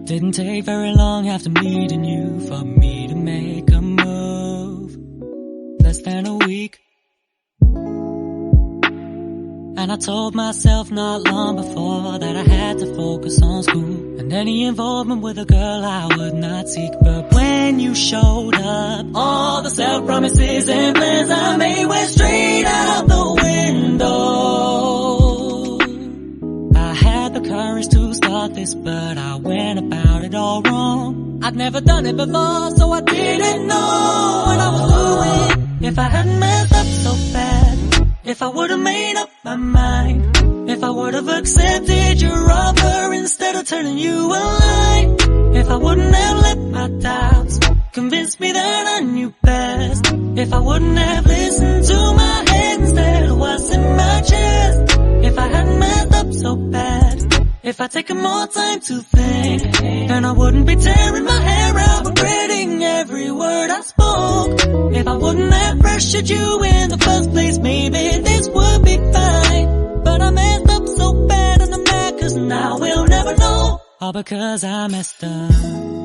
Didn't take very long after meeting you for me to make a move. Less than a week. And I told myself not long before that I had to focus on school. And any involvement with a girl I would not seek. But when you showed up, all the self-promises and plans I made went straight out the window. I had the courage to start this, but I went about it all wrong. I'd never done it before, so I didn't know what I was doing. If I hadn't messed up so bad, if I would've made up my mind, if I would've accepted your offer instead of turning you away, if I wouldn't have let my doubts convince me that I knew best, if I wouldn't have listened to my head instead of what's in my chest, if I hadn't messed up so bad, if I'd taken more time to think, then I wouldn't be tearing my hair out, regretting every word I spoke. If I wouldn't have pressured you in the first place, maybe this would be fine. But I messed up so bad and I'm mad, cause now we'll never know. All because I messed up.